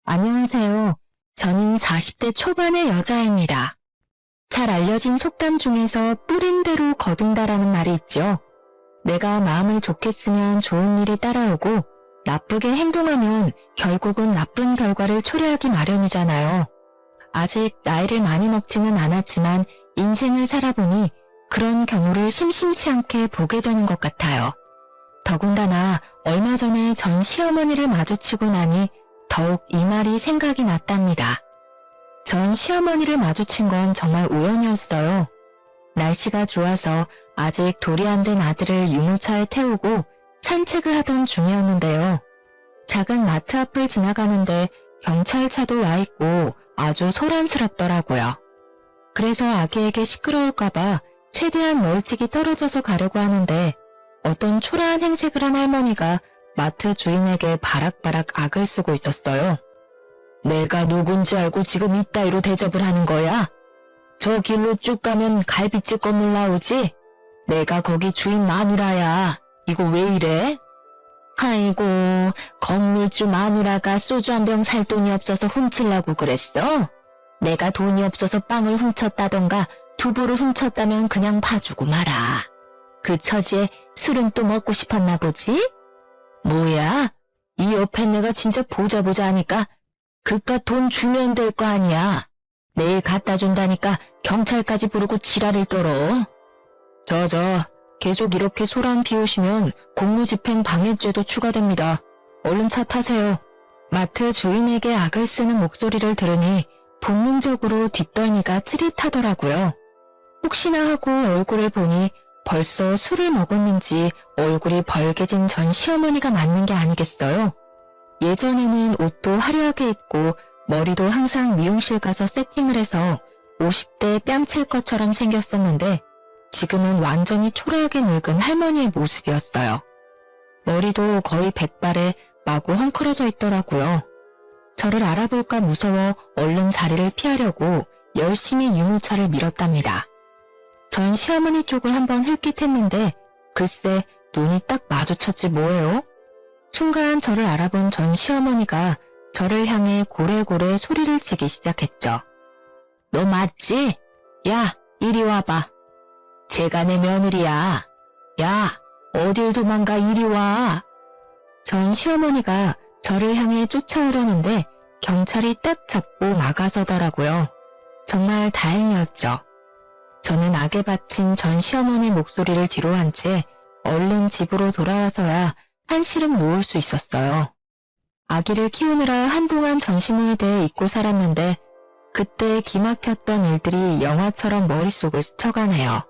안녕하세요. 저는 40대 초반의 여자입니다. 잘 알려진 속담 중에서 뿌린 대로 거둔다라는 말이 있죠. 내가 마음을 좋게 쓰면 좋은 일이 따라오고 나쁘게 행동하면 결국은 나쁜 결과를 초래하기 마련이잖아요. 아직 나이를 많이 먹지는 않았지만 인생을 살아보니 그런 경우를 심심치 않게 보게 되는 것 같아요. 더군다나 얼마 전에 전 시어머니를 마주치고 나니 더욱 이 말이 생각이 났답니다. 전 시어머니를 마주친 건 정말 우연이었어요. 날씨가 좋아서 아직 돌이 안 된 아들을 유모차에 태우고 산책을 하던 중이었는데요. 작은 마트 앞을 지나가는데 경찰차도 와 있고 아주 소란스럽더라고요. 그래서 아기에게 시끄러울까봐 최대한 멀찍이 떨어져서 가려고 하는데 어떤 초라한 행색을 한 할머니가 마트 주인에게 바락바락 악을 쓰고 있었어요. 내가 누군지 알고 지금 이따위로 대접을 하는 거야? 저 길로 쭉 가면 갈비집 건물 나오지? 내가 거기 주인 마누라야. 이거 왜 이래? 아이고, 건물주 마누라가 소주 한 병 살 돈이 없어서 훔치려고 그랬어? 내가 돈이 없어서 빵을 훔쳤다던가 두부를 훔쳤다면 그냥 봐주고 마라. 그 처지에 술은 또 먹고 싶었나 보지? 뭐야? 이 옆에 내가 진짜 보자 하니까 그깟 돈 주면 될 거 아니야. 내일 갖다 준다니까 경찰까지 부르고 지랄을 떨어. 계속 이렇게 소란 피우시면 공무집행 방해죄도 추가됩니다. 얼른 차 타세요. 마트 주인에게 악을 쓰는 목소리를 들으니 본능적으로 뒷덜미가 찌릿하더라고요. 혹시나 하고 얼굴을 보니 벌써 술을 먹었는지 얼굴이 벌개진 전 시어머니가 맞는 게 아니겠어요? 예전에는 옷도 화려하게 입고 머리도 항상 미용실 가서 세팅을 해서 50대 뺨칠 것처럼 생겼었는데 지금은 완전히 초라하게 늙은 할머니의 모습이었어요. 머리도 거의 백발에 마구 헝클어져 있더라고요. 저를 알아볼까 무서워 얼른 자리를 피하려고 열심히 유모차를 밀었답니다. 전 시어머니 쪽을 한번 흘깃했는데 글쎄 눈이 딱 마주쳤지 뭐예요? 순간 저를 알아본 전 시어머니가 저를 향해 고래고래 소리를 치기 시작했죠. 너 맞지? 야, 이리 와봐. 제가 내 며느리야. 야, 어딜 도망가 이리 와. 전 시어머니가 저를 향해 쫓아오려는데 경찰이 딱 잡고 막아서더라고요. 정말 다행이었죠. 저는 악에 바친 전 시어머니 목소리를 뒤로 한 채 얼른 집으로 돌아와서야 한시름 놓을 수 있었어요. 아기를 키우느라 한동안 전시무의대에 잊고 살았는데 그때 기막혔던 일들이 영화처럼 머릿속을 스쳐가네요.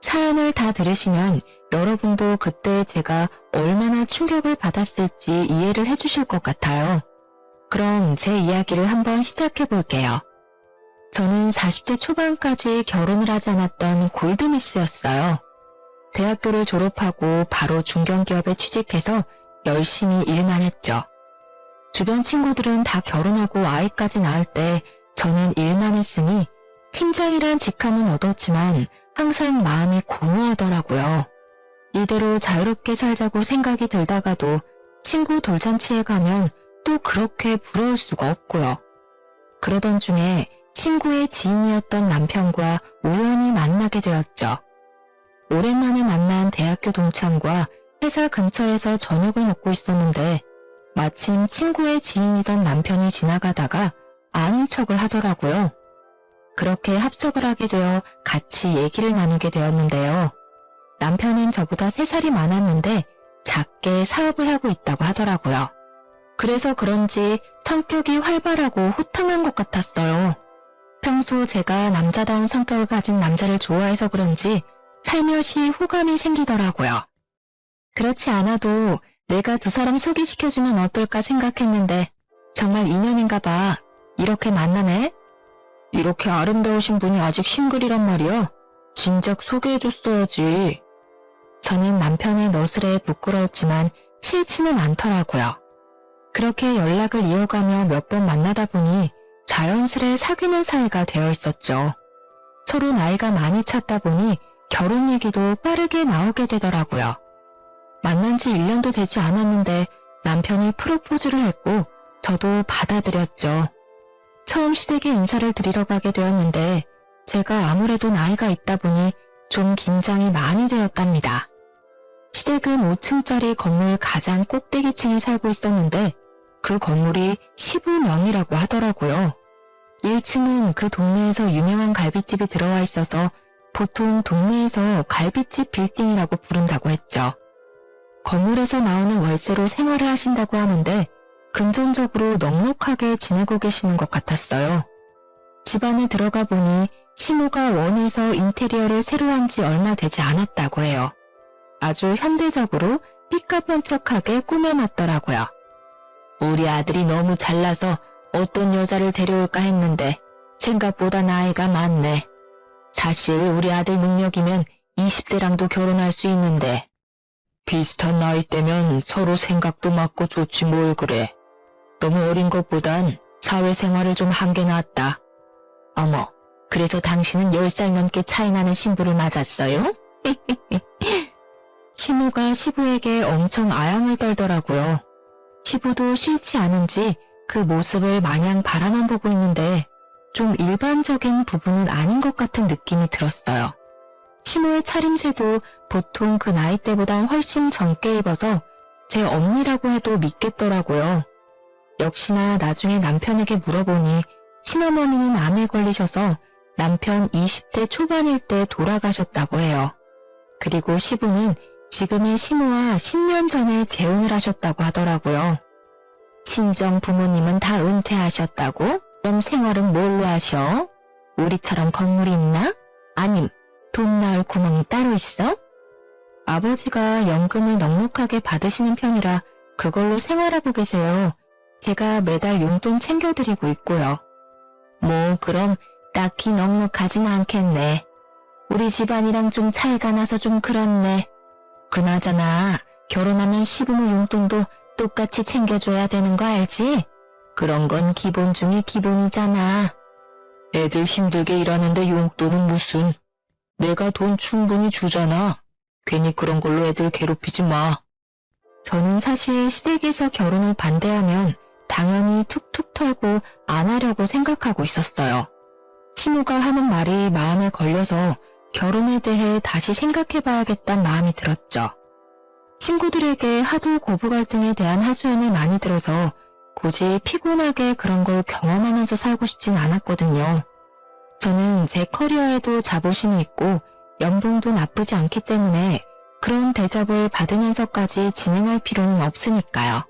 사연을 다 들으시면 여러분도 그때 제가 얼마나 충격을 받았을지 이해를 해주실 것 같아요. 그럼 제 이야기를 한번 시작해 볼게요. 저는 40대 초반까지 결혼을 하지 않았던 골드미스였어요. 대학교를 졸업하고 바로 중견기업에 취직해서 열심히 일만 했죠. 주변 친구들은 다 결혼하고 아이까지 낳을 때 저는 일만 했으니 팀장이란 직함은 얻었지만 항상 마음이 공허하더라고요. 이대로 자유롭게 살자고 생각이 들다가도 친구 돌잔치에 가면 또 그렇게 부러울 수가 없고요. 그러던 중에 친구의 지인이었던 남편과 우연히 만나게 되었죠. 오랜만에 만난 대학교 동창과 회사 근처에서 저녁을 먹고 있었는데 마침 친구의 지인이던 남편이 지나가다가 아는 척을 하더라고요. 그렇게 합석을 하게 되어 같이 얘기를 나누게 되었는데요. 남편은 저보다 3살이 많았는데 작게 사업을 하고 있다고 하더라고요. 그래서 그런지 성격이 활발하고 호탕한 것 같았어요. 평소 제가 남자다운 성격을 가진 남자를 좋아해서 그런지 살며시 호감이 생기더라고요. 그렇지 않아도 내가 두 사람 소개시켜주면 어떨까 생각했는데 정말 인연인가 봐. 이렇게 만나네? 이렇게 아름다우신 분이 아직 싱글이란 말이야? 진작 소개해줬어야지. 저는 남편의 너스레에 부끄러웠지만 싫지는 않더라고요. 그렇게 연락을 이어가며 몇 번 만나다 보니 자연스레 사귀는 사이가 되어 있었죠. 서로 나이가 많이 찼다 보니 결혼 얘기도 빠르게 나오게 되더라고요. 만난 지 1년도 되지 않았는데 남편이 프로포즈를 했고 저도 받아들였죠. 처음 시댁에 인사를 드리러 가게 되었는데 제가 아무래도 나이가 있다 보니 좀 긴장이 많이 되었답니다. 시댁은 5층짜리 건물 가장 꼭대기층에 살고 있었는데 그 건물이 15명이라고 하더라고요. 1층은 그 동네에서 유명한 갈비집이 들어와 있어서 보통 동네에서 갈비집 빌딩이라고 부른다고 했죠. 건물에서 나오는 월세로 생활을 하신다고 하는데 금전적으로 넉넉하게 지내고 계시는 것 같았어요. 집 안에 들어가 보니 시모가 원해서 인테리어를 새로 한 지 얼마 되지 않았다고 해요. 아주 현대적으로 삐까번쩍하게 꾸며놨더라고요. 우리 아들이 너무 잘나서 어떤 여자를 데려올까 했는데 생각보다 나이가 많네. 사실 우리 아들 능력이면 20대랑도 결혼할 수 있는데 비슷한 나이대면 서로 생각도 맞고 좋지 뭘 그래. 너무 어린 것보단 사회생활을 좀 한 게 낫다. 어머, 그래서 당신은 10살 넘게 차이 나는 신부를 맞았어요? 시모가 시부에게 엄청 아양을 떨더라고요. 시부도 싫지 않은지 그 모습을 마냥 바라만 보고 있는데 좀 일반적인 부분은 아닌 것 같은 느낌이 들었어요. 시모의 차림새도 보통 그 나이대보단 훨씬 젊게 입어서 제 언니라고 해도 믿겠더라고요. 역시나 나중에 남편에게 물어보니 친어머니는 암에 걸리셔서 남편 20대 초반일 때 돌아가셨다고 해요. 그리고 시부는 지금의 시모와 10년 전에 재혼을 하셨다고 하더라고요. 친정 부모님은 다 은퇴하셨다고? 그럼 생활은 뭘로 하셔? 우리처럼 건물이 있나? 아님 돈 나올 구멍이 따로 있어? 아버지가 연금을 넉넉하게 받으시는 편이라 그걸로 생활하고 계세요. 제가 매달 용돈 챙겨드리고 있고요. 뭐 그럼 딱히 넉넉하진 않겠네. 우리 집안이랑 좀 차이가 나서 좀 그렇네. 그나저나 결혼하면 시부모 용돈도 똑같이 챙겨줘야 되는 거 알지? 그런 건 기본 중에 기본이잖아. 애들 힘들게 일하는데 용돈은 무슨. 내가 돈 충분히 주잖아. 괜히 그런 걸로 애들 괴롭히지 마. 저는 사실 시댁에서 결혼을 반대하면 당연히 툭툭 털고 안 하려고 생각하고 있었어요. 시모가 하는 말이 마음에 걸려서 결혼에 대해 다시 생각해봐야겠다는 마음이 들었죠. 친구들에게 하도 고부 갈등에 대한 하소연을 많이 들어서 굳이 피곤하게 그런 걸 경험하면서 살고 싶진 않았거든요. 저는 제 커리어에도 자부심이 있고 연봉도 나쁘지 않기 때문에 그런 대접을 받으면서까지 진행할 필요는 없으니까요.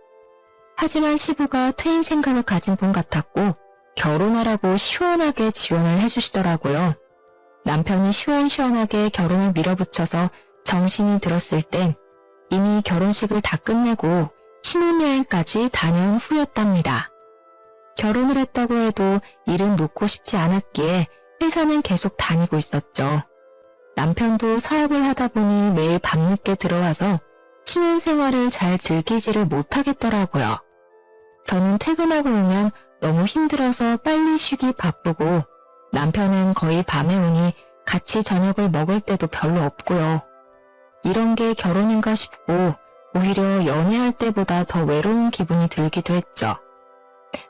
하지만 시부가 트인 생각을 가진 분 같았고 결혼하라고 시원하게 지원을 해주시더라고요. 남편이 시원시원하게 결혼을 밀어붙여서 정신이 들었을 땐 이미 결혼식을 다 끝내고 신혼여행까지 다녀온 후였답니다. 결혼을 했다고 해도 일은 놓고 싶지 않았기에 회사는 계속 다니고 있었죠. 남편도 사업을 하다 보니 매일 밤늦게 들어와서 신혼생활을 잘 즐기지를 못하겠더라고요. 저는 퇴근하고 오면 너무 힘들어서 빨리 쉬기 바쁘고 남편은 거의 밤에 오니 같이 저녁을 먹을 때도 별로 없고요. 이런 게 결혼인가 싶고 오히려 연애할 때보다 더 외로운 기분이 들기도 했죠.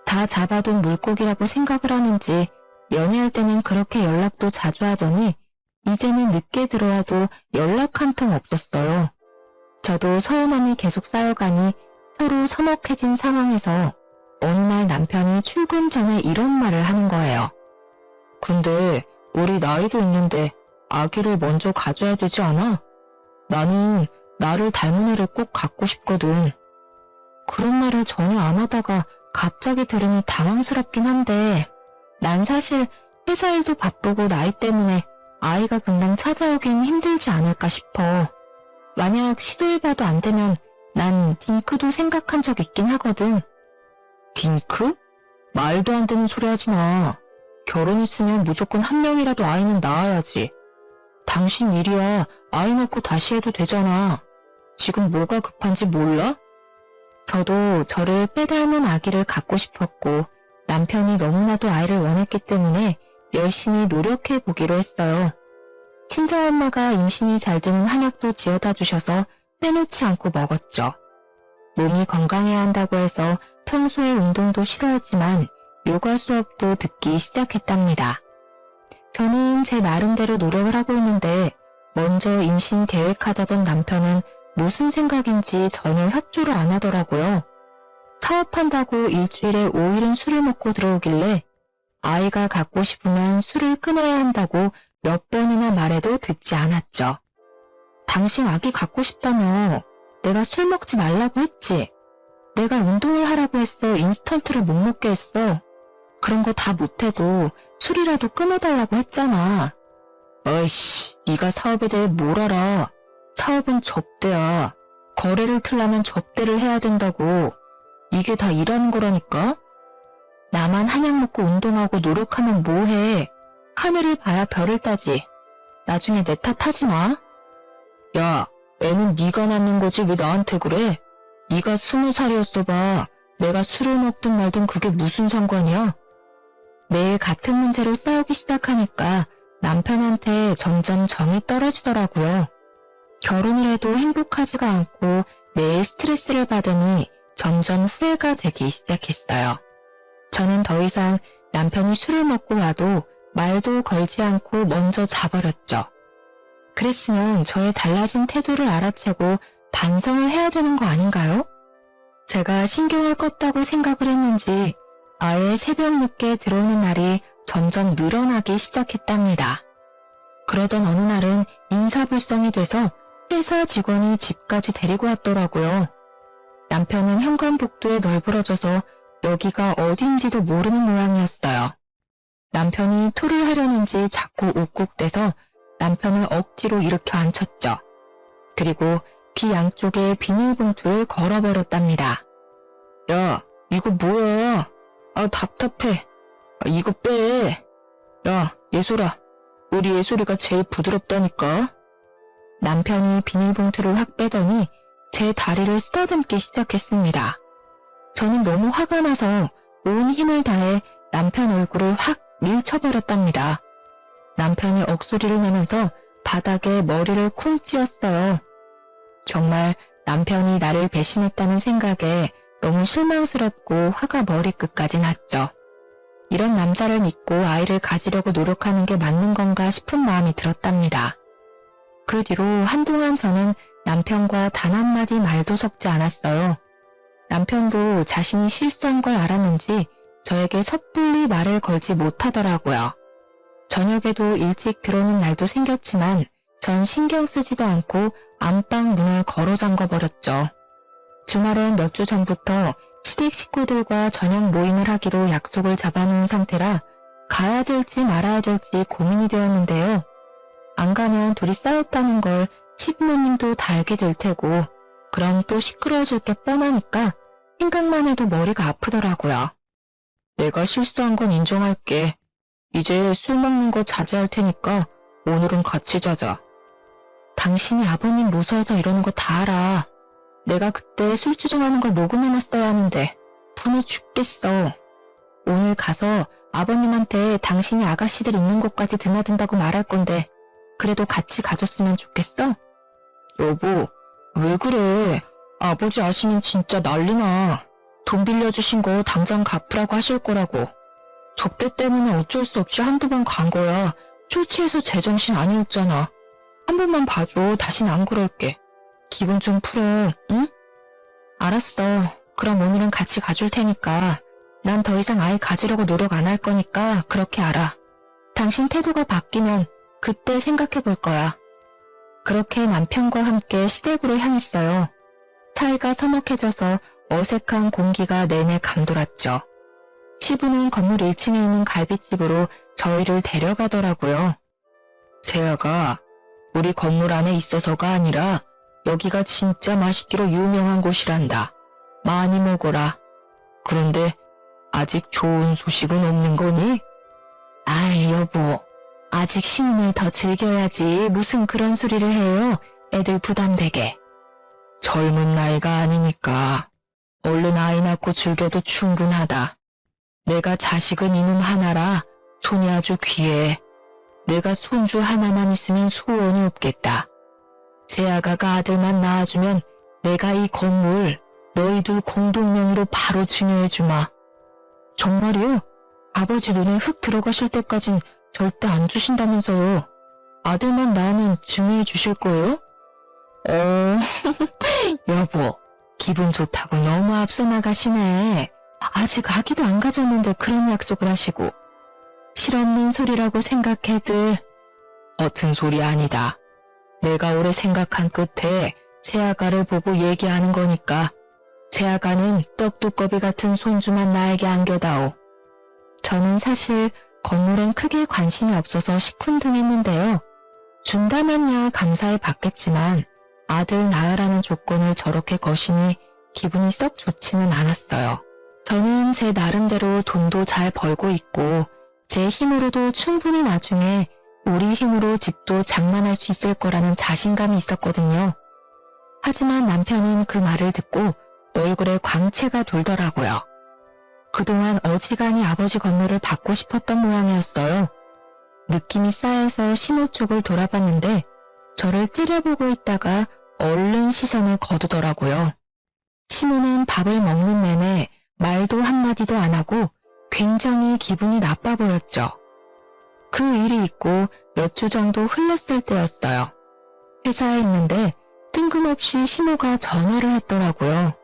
다 잡아둔 물고기라고 생각을 하는지 연애할 때는 그렇게 연락도 자주 하더니 이제는 늦게 들어와도 연락 한 통 없었어요. 저도 서운함이 계속 쌓여가니 서로 서먹해진 상황에서 어느 날 남편이 출근 전에 이런 말을 하는 거예요. 근데 우리 나이도 있는데 아기를 먼저 가져야 되지 않아? 나는 나를 닮은 애를 꼭 갖고 싶거든. 그런 말을 전혀 안 하다가 갑자기 들으니 당황스럽긴 한데 난 사실 회사 일도 바쁘고 나이 때문에 아이가 금방 찾아오긴 힘들지 않을까 싶어. 만약 시도해봐도 안 되면 난 딩크도 생각한 적 있긴 하거든. 딩크? 말도 안 되는 소리 하지 마. 결혼했으면 무조건 한 명이라도 아이는 낳아야지. 당신 일이야. 아이 낳고 다시 해도 되잖아. 지금 뭐가 급한지 몰라? 저도 저를 빼닮은 아기를 갖고 싶었고 남편이 너무나도 아이를 원했기 때문에 열심히 노력해 보기로 했어요. 친정엄마가 임신이 잘 되는 한약도 지어다 주셔서 빼놓지 않고 먹었죠. 몸이 건강해야 한다고 해서 평소에 운동도 싫어했지만 요가 수업도 듣기 시작했답니다. 저는 제 나름대로 노력을 하고 있는데 먼저 임신 계획하자던 남편은 무슨 생각인지 전혀 협조를 안 하더라고요. 사업한다고 일주일에 5일은 술을 먹고 들어오길래 아이가 갖고 싶으면 술을 끊어야 한다고 몇 번이나 말해도 듣지 않았죠. 당신 아기 갖고 싶다며 내가 술 먹지 말라고 했지. 내가 운동을 하라고 했어. 인스턴트를 못 먹게 했어. 그런 거 다 못해도 술이라도 끊어달라고 했잖아. 어이씨, 네가 사업에 대해 뭘 알아. 사업은 접대야. 거래를 틀려면 접대를 해야 된다고. 이게 다 일하는 거라니까? 나만 한약 먹고 운동하고 노력하면 뭐해. 하늘을 봐야 별을 따지. 나중에 내 탓하지 마. 야, 애는 네가 낳는 거지 왜 나한테 그래? 네가 20살이었어 봐. 내가 술을 먹든 말든 그게 무슨 상관이야? 매일 같은 문제로 싸우기 시작하니까 남편한테 점점 정이 떨어지더라고요. 결혼을 해도 행복하지가 않고 매일 스트레스를 받으니 점점 후회가 되기 시작했어요. 저는 더 이상 남편이 술을 먹고 와도 말도 걸지 않고 먼저 자버렸죠. 그랬으면 저의 달라진 태도를 알아채고 반성을 해야 되는 거 아닌가요? 제가 신경을 껐다고 생각을 했는지 아예 새벽 늦게 들어오는 날이 점점 늘어나기 시작했답니다. 그러던 어느 날은 인사불성이 돼서 회사 직원이 집까지 데리고 왔더라고요. 남편은 현관복도에 널브러져서 여기가 어딘지도 모르는 모양이었어요. 남편이 토를 하려는지 자꾸 욱욱대서 남편을 억지로 일으켜 앉혔죠. 그리고 귀 양쪽에 비닐봉투를 걸어버렸답니다. 야, 이거 뭐야? 아, 답답해. 아, 이거 빼. 야, 예솔아. 우리 예솔이가 제일 부드럽다니까. 남편이 비닐봉투를 확 빼더니 제 다리를 쓰다듬기 시작했습니다. 저는 너무 화가 나서 온 힘을 다해 남편 얼굴을 확 밀쳐버렸답니다. 남편이 억소리를 내면서 바닥에 머리를 쿵 찧었어요. 정말 남편이 나를 배신했다는 생각에 너무 실망스럽고 화가 머리끝까지 났죠. 이런 남자를 믿고 아이를 가지려고 노력하는 게 맞는 건가 싶은 마음이 들었답니다. 그 뒤로 한동안 저는 남편과 단 한마디 말도 섞지 않았어요. 남편도 자신이 실수한 걸 알았는지 저에게 섣불리 말을 걸지 못하더라고요. 저녁에도 일찍 들어오는 날도 생겼지만 전 신경 쓰지도 않고 안방 문을 걸어 잠궈버렸죠. 주말엔 몇 주 전부터 시댁 식구들과 저녁 모임을 하기로 약속을 잡아놓은 상태라 가야 될지 말아야 될지 고민이 되었는데요. 안 가면 둘이 싸웠다는 걸 시부모님도 다 알게 될 테고 그럼 또 시끄러워질 게 뻔하니까 생각만 해도 머리가 아프더라고요. 내가 실수한 건 인정할게. 이제 술 먹는 거 자제할 테니까 오늘은 같이 자자. 당신이 아버님 무서워서 이러는 거 다 알아. 내가 그때 술 주정하는 걸 녹음해놨어야 하는데 분이 죽겠어. 오늘 가서 아버님한테 당신이 아가씨들 있는 곳까지 드나든다고 말할 건데 그래도 같이 가줬으면 좋겠어? 여보, 왜 그래? 아버지 아시면 진짜 난리나. 돈 빌려주신 거 당장 갚으라고 하실 거라고. 접대 때문에 어쩔 수 없이 한두 번 간 거야. 술 취해서 제정신 아니었잖아. 한 번만 봐줘. 다신 안 그럴게. 기분 좀 풀어, 응? 알았어. 그럼 오늘은 같이 가줄 테니까. 난 더 이상 아이 가지려고 노력 안 할 거니까 그렇게 알아. 당신 태도가 바뀌면 그때 생각해 볼 거야. 그렇게 남편과 함께 시댁으로 향했어요. 사이가 서먹해져서 어색한 공기가 내내 감돌았죠. 시부는 건물 1층에 있는 갈비집으로 저희를 데려가더라고요. 세아가 우리 건물 안에 있어서가 아니라 여기가 진짜 맛있기로 유명한 곳이란다. 많이 먹어라. 그런데 아직 좋은 소식은 없는 거니? 아이 여보, 아직 신혼을 더 즐겨야지 무슨 그런 소리를 해요. 애들 부담되게. 젊은 나이가 아니니까 얼른 아이 낳고 즐겨도 충분하다. 내가 자식은 이놈 하나라 손이 아주 귀해. 내가 손주 하나만 있으면 소원이 없겠다. 새아가가 아들만 낳아주면 내가 이 건물 너희들 공동명의로 바로 증여해주마. 정말이요? 아버지 눈에 흙 들어가실 때까진 절대 안 주신다면서요. 아들만 낳으면 증여해 주실 거예요? 여보, 기분 좋다고 너무 앞서 나가시네. 아직 아기도 안 가졌는데 그런 약속을 하시고. 실없는 소리라고 생각해들. 어떤 소리 아니다. 내가 오래 생각한 끝에 새아가를 보고 얘기하는 거니까 새아가는 떡두꺼비 같은 손주만 나에게 안겨다오. 저는 사실 건물엔 크게 관심이 없어서 시큰둥했는데요. 준다면야 감사히 받겠지만 아들 낳으라는 조건을 저렇게 거시니 기분이 썩 좋지는 않았어요. 저는 제 나름대로 돈도 잘 벌고 있고 제 힘으로도 충분히 나중에 우리 힘으로 집도 장만할 수 있을 거라는 자신감이 있었거든요. 하지만 남편은 그 말을 듣고 얼굴에 광채가 돌더라고요. 그동안 어지간히 아버지 건물을 받고 싶었던 모양이었어요. 느낌이 싸해서 시모 쪽을 돌아봤는데 저를 찌려보고 있다가 얼른 시선을 거두더라고요. 시모는 밥을 먹는 내내 말도 한마디도 안 하고 굉장히 기분이 나빠 보였죠. 그 일이 있고 몇 주 정도 흘렀을 때였어요. 회사에 있는데 뜬금없이 시모가 전화를 했더라고요.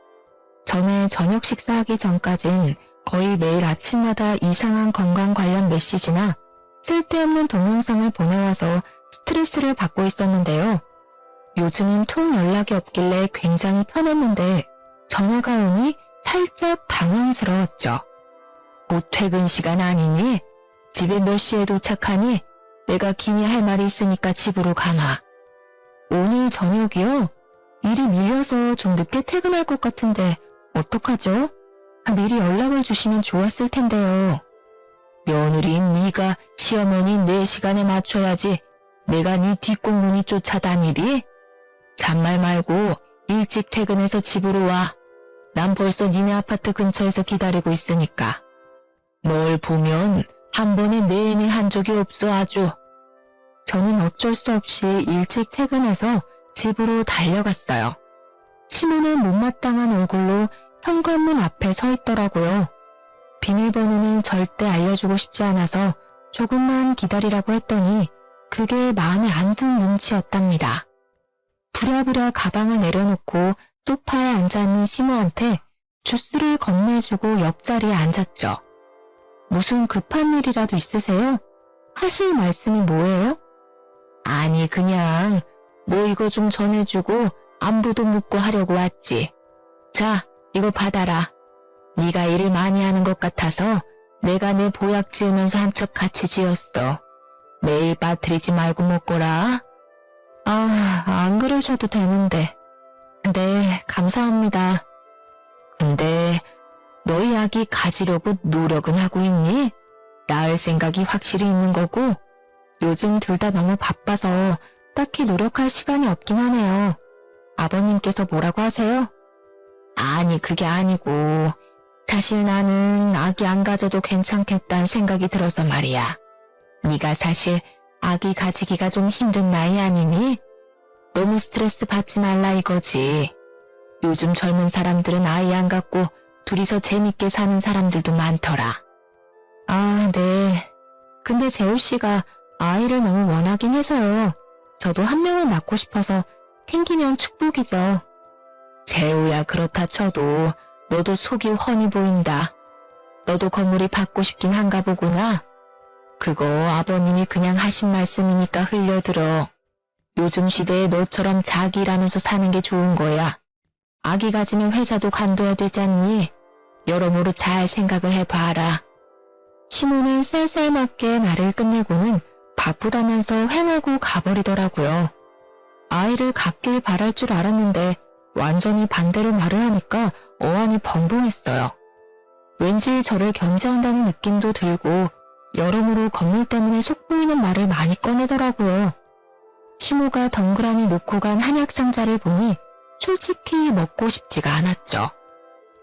전에 저녁 식사하기 전까진 거의 매일 아침마다 이상한 건강 관련 메시지나 쓸데없는 동영상을 보내와서 스트레스를 받고 있었는데요. 요즘은 통 연락이 없길래 굉장히 편했는데 전화가 오니 살짝 당황스러웠죠. 곧 퇴근 시간 아니니? 집에 몇 시에 도착하니? 내가 기니 할 말이 있으니까 집으로 가마. 오늘 저녁이요? 일이 밀려서 좀 늦게 퇴근할 것 같은데 어떡하죠? 미리 연락을 주시면 좋았을 텐데요. 며느리인 네가 시어머니 내 시간에 맞춰야지 내가 네 뒷공문이 쫓아다니리? 잔말 말고 일찍 퇴근해서 집으로 와. 난 벌써 니네 아파트 근처에서 기다리고 있으니까. 널 보면 한 번에 내내 한 적이 없어 아주. 저는 어쩔 수 없이 일찍 퇴근해서 집으로 달려갔어요. 시모는 못마땅한 얼굴로 현관문 앞에 서 있더라고요. 비밀번호는 절대 알려주고 싶지 않아서 조금만 기다리라고 했더니 그게 마음에 안 든 눈치였답니다. 부랴부랴 가방을 내려놓고 소파에 앉아있는 시모한테 주스를 건네주고 옆자리에 앉았죠. 무슨 급한 일이라도 있으세요? 하실 말씀이 뭐예요? 아니 그냥 뭐 이거 좀 전해주고 안부도 묻고 하려고 왔지. 자, 이거 받아라. 네가 일을 많이 하는 것 같아서 내가 내 보약 지으면서 한 첩 같이 지었어. 매일 빠뜨리지 말고 먹거라. 안 그러셔도 되는데. 네, 감사합니다. 근데 너희 아기 가지려고 노력은 하고 있니? 낳을 생각이 확실히 있는 거고 요즘 둘 다 너무 바빠서 딱히 노력할 시간이 없긴 하네요. 아버님께서 뭐라고 하세요? 아니 그게 아니고 사실 나는 아기 안 가져도 괜찮겠다는 생각이 들어서 말이야. 네가 사실 아기 가지기가 좀 힘든 나이 아니니? 너무 스트레스 받지 말라 이거지. 요즘 젊은 사람들은 아이 안 갖고 둘이서 재밌게 사는 사람들도 많더라. 네. 근데 재우씨가 아이를 너무 원하긴 해서요. 저도 한 명은 낳고 싶어서 생기면 축복이죠. 재우야 그렇다 쳐도 너도 속이 훤히 보인다. 너도 건물이 받고 싶긴 한가 보구나. 그거 아버님이 그냥 하신 말씀이니까 흘려들어. 요즘 시대에 너처럼 자기 일하면서 사는 게 좋은 거야. 아기 가지면 회사도 관둬야 되지 않니? 여러모로 잘 생각을 해봐라. 시모는 쌀쌀맞게 말을 끝내고는 바쁘다면서 횡하고 가버리더라고요. 아이를 갖길 바랄 줄 알았는데 완전히 반대로 말을 하니까 어안이 벙벙했어요. 왠지 저를 견제한다는 느낌도 들고 여러모로 건물 때문에 속보이는 말을 많이 꺼내더라고요. 시모가 덩그러니 놓고 간 한약 상자를 보니 솔직히 먹고 싶지가 않았죠.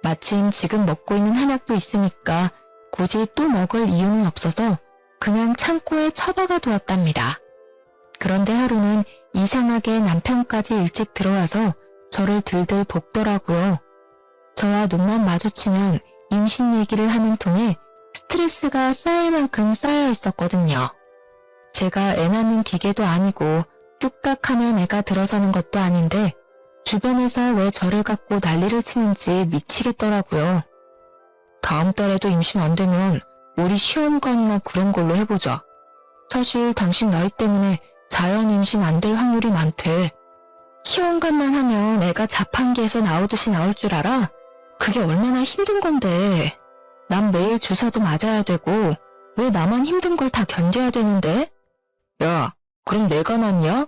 마침 지금 먹고 있는 한약도 있으니까 굳이 또 먹을 이유는 없어서 그냥 창고에 처박아 두었답니다. 그런데 하루는 이상하게 남편까지 일찍 들어와서 저를 들들 볶더라고요. 저와 눈만 마주치면 임신 얘기를 하는 통에 스트레스가 쌓일 만큼 쌓여 있었거든요. 제가 애 낳는 기계도 아니고 뚝딱하면 애가 들어서는 것도 아닌데 주변에서 왜 저를 갖고 난리를 치는지 미치겠더라고요. 다음 달에도 임신 안 되면 우리 시험관이나 그런 걸로 해보자. 사실 당신 나이 때문에 자연 임신 안 될 확률이 많대. 시험관만 하면 애가 자판기에서 나오듯이 나올 줄 알아? 그게 얼마나 힘든 건데. 난 매일 주사도 맞아야 되고 왜 나만 힘든 걸 다 견뎌야 되는데? 야, 그럼 내가 낫냐?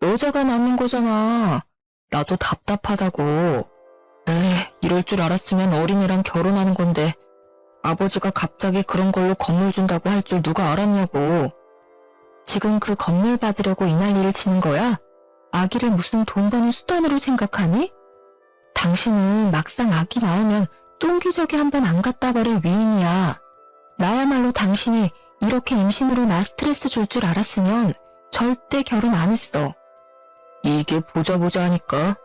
여자가 낳는 거잖아. 나도 답답하다고. 이럴 줄 알았으면 어린애랑 결혼하는 건데 아버지가 갑자기 그런 걸로 건물 준다고 할 줄 누가 알았냐고. 지금 그 건물 받으려고 이 난리를 치는 거야? 아기를 무슨 돈 버는 수단으로 생각하니? 당신은 막상 아기 낳으면 똥기저귀 한 번 안 갖다 버릴 위인이야. 나야말로 당신이 이렇게 임신으로 나 스트레스 줄 줄 알았으면 절대 결혼 안 했어. 이게 보자 하니까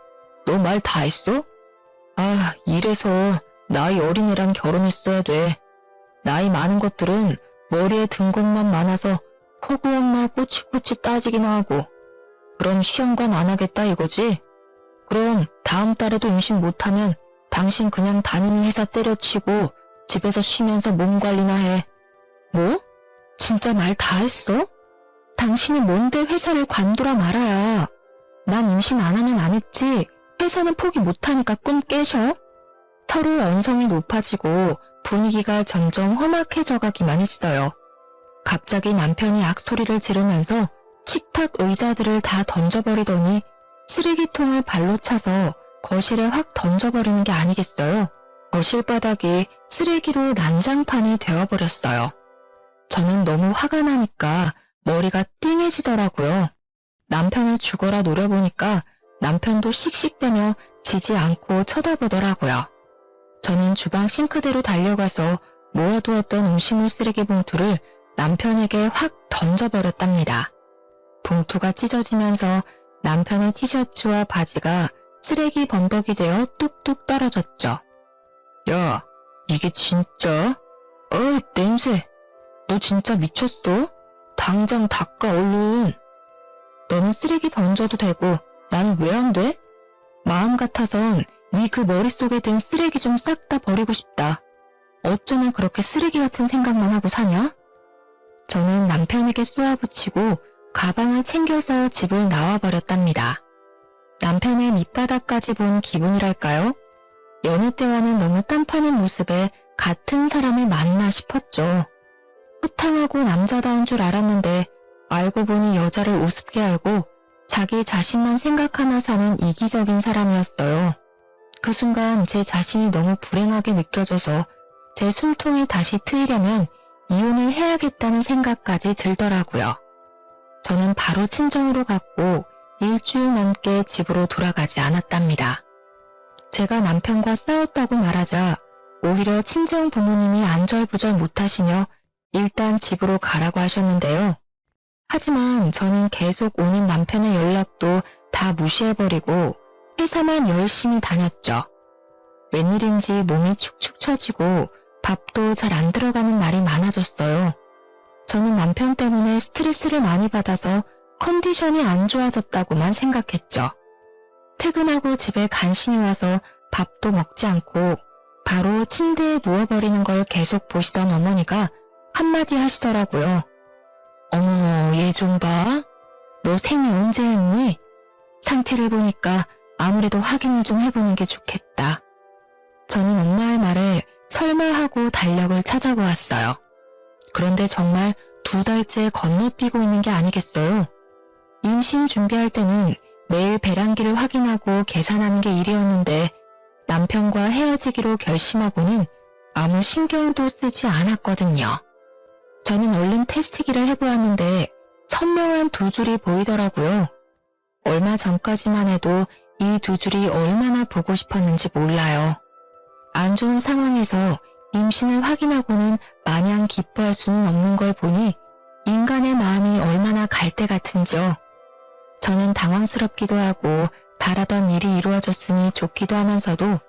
너 말 다 했어? 아, 이래서 나이 어린애랑 결혼했어야 돼. 나이 많은 것들은 머리에 든 것만 많아서 허구한 날 꼬치꼬치 따지기나 하고. 그럼 시험관 안 하겠다 이거지? 그럼 다음 달에도 임신 못하면 당신 그냥 다니는 회사 때려치고 집에서 쉬면서 몸 관리나 해. 뭐? 진짜 말 다 했어? 당신이 뭔데 회사를 관두라 말아야. 난 임신 안 하면 안 했지. 회사는 포기 못하니까 꿈 깨셔? 서로 언성이 높아지고 분위기가 점점 험악해져 가기만 했어요. 갑자기 남편이 악소리를 지르면서 식탁 의자들을 다 던져버리더니 쓰레기통을 발로 차서 거실에 확 던져버리는 게 아니겠어요? 거실 바닥이 쓰레기로 난장판이 되어버렸어요. 저는 너무 화가 나니까 머리가 띵해지더라고요. 남편을 죽어라 노려보니까 남편도 씩씩대며 지지 않고 쳐다보더라고요. 저는 주방 싱크대로 달려가서 모아두었던 음식물 쓰레기 봉투를 남편에게 확 던져버렸답니다. 봉투가 찢어지면서 남편의 티셔츠와 바지가 쓰레기 범벅이 되어 뚝뚝 떨어졌죠. 야, 이게 진짜? 냄새. 너 진짜 미쳤어? 당장 닦아 얼른. 너는 쓰레기 던져도 되고 나는 왜 안 돼? 마음 같아선 네 그 머릿속에 든 쓰레기 좀 싹 다 버리고 싶다. 어쩌면 그렇게 쓰레기 같은 생각만 하고 사냐? 저는 남편에게 쏘아붙이고 가방을 챙겨서 집을 나와버렸답니다. 남편의 밑바닥까지 본 기분이랄까요? 여느 때와는 너무 딴판인 모습에 같은 사람을 만나 싶었죠. 호탕하고 남자다운 줄 알았는데 알고 보니 여자를 우습게 알고 자기 자신만 생각하며 사는 이기적인 사람이었어요. 그 순간 제 자신이 너무 불행하게 느껴져서 제 숨통이 다시 트이려면 이혼을 해야겠다는 생각까지 들더라고요. 저는 바로 친정으로 갔고 일주일 넘게 집으로 돌아가지 않았답니다. 제가 남편과 싸웠다고 말하자 오히려 친정 부모님이 안절부절 못하시며 일단 집으로 가라고 하셨는데요. 하지만 저는 계속 오는 남편의 연락도 다 무시해버리고 회사만 열심히 다녔죠. 웬일인지 몸이 축축 처지고 밥도 잘 안 들어가는 날이 많아졌어요. 저는 남편 때문에 스트레스를 많이 받아서 컨디션이 안 좋아졌다고만 생각했죠. 퇴근하고 집에 간신히 와서 밥도 먹지 않고 바로 침대에 누워버리는 걸 계속 보시던 어머니가 한마디 하시더라고요. 어머, 얘 좀 봐. 너 생리 언제 했니? 상태를 보니까 아무래도 확인을 좀 해보는 게 좋겠다. 저는 엄마의 말에 설마 하고 달력을 찾아보았어요. 그런데 정말 2달째 건너뛰고 있는 게 아니겠어요? 임신 준비할 때는 매일 배란기를 확인하고 계산하는 게 일이었는데 남편과 헤어지기로 결심하고는 아무 신경도 쓰지 않았거든요. 저는 얼른 테스트기를 해보았는데 선명한 2줄이 보이더라고요. 얼마 전까지만 해도 이 2줄이 얼마나 보고 싶었는지 몰라요. 안 좋은 상황에서 임신을 확인하고는 마냥 기뻐할 수는 없는 걸 보니 인간의 마음이 얼마나 갈대 같은지요. 저는 당황스럽기도 하고 바라던 일이 이루어졌으니 좋기도 하면서도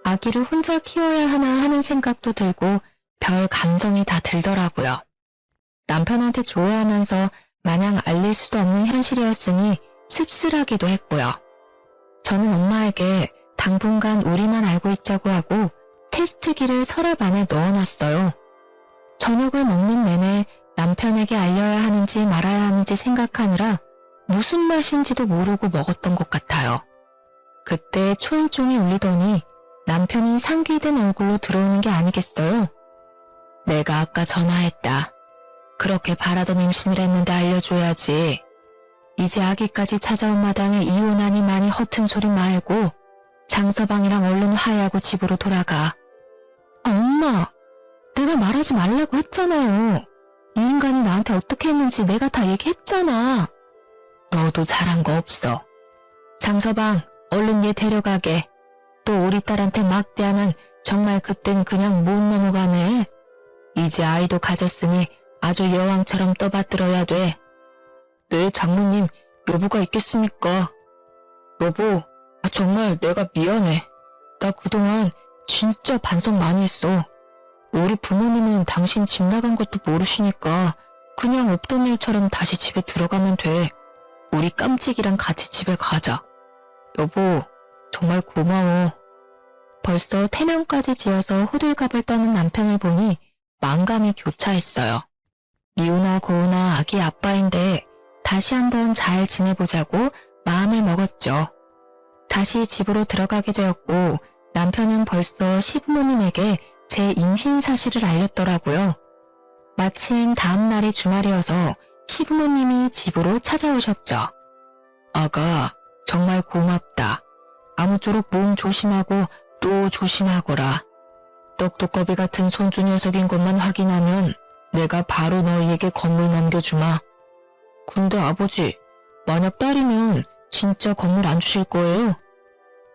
아기를 혼자 키워야 하나 하는 생각도 들고 별 감정이 다 들더라고요. 남편한테 좋아하면서 마냥 알릴 수도 없는 현실이었으니 씁쓸하기도 했고요. 저는 엄마에게 당분간 우리만 알고 있자고 하고 테스트기를 서랍 안에 넣어놨어요. 저녁을 먹는 내내 남편에게 알려야 하는지 말아야 하는지 생각하느라 무슨 맛인지도 모르고 먹었던 것 같아요. 그때 초인종이 울리더니 남편이 상기된 얼굴로 들어오는 게 아니겠어요? 내가 아까 전화했다. 그렇게 바라던 임신을 했는데 알려줘야지. 이제 아기까지 찾아온 마당에 이혼하니 많이 허튼 소리 말고 장서방이랑 얼른 화해하고 집으로 돌아가. 엄마, 내가 말하지 말라고 했잖아요. 이 인간이 나한테 어떻게 했는지 내가 다 얘기했잖아. 너도 잘한 거 없어. 장서방, 얼른 얘 데려가게. 또 우리 딸한테 막대하면 정말 그땐 그냥 못 넘어가네. 이제 아이도 가졌으니 아주 여왕처럼 떠받들어야 돼. 네, 장모님, 여부가 있겠습니까? 여보, 정말 내가 미안해. 나 그동안 진짜 반성 많이 했어. 우리 부모님은 당신 집 나간 것도 모르시니까 그냥 없던 일처럼 다시 집에 들어가면 돼. 우리 깜찍이랑 같이 집에 가자. 여보, 정말 고마워. 벌써 태명까지 지어서 호들갑을 떠는 남편을 보니 만감이 교차했어요. 미우나 고우나 아기 아빠인데 다시 한번 잘 지내보자고 마음을 먹었죠. 다시 집으로 들어가게 되었고 남편은 벌써 시부모님에게 제 임신 사실을 알렸더라고요. 마침 다음 날이 주말이어서 시부모님이 집으로 찾아오셨죠. 아가, 정말 고맙다. 아무쪼록 몸 조심하고 또 조심하거라. 떡두꺼비 같은 손주 녀석인 것만 확인하면 내가 바로 너희에게 건물 넘겨주마. 근데 아버지, 만약 딸이면 진짜 건물 안 주실 거예요?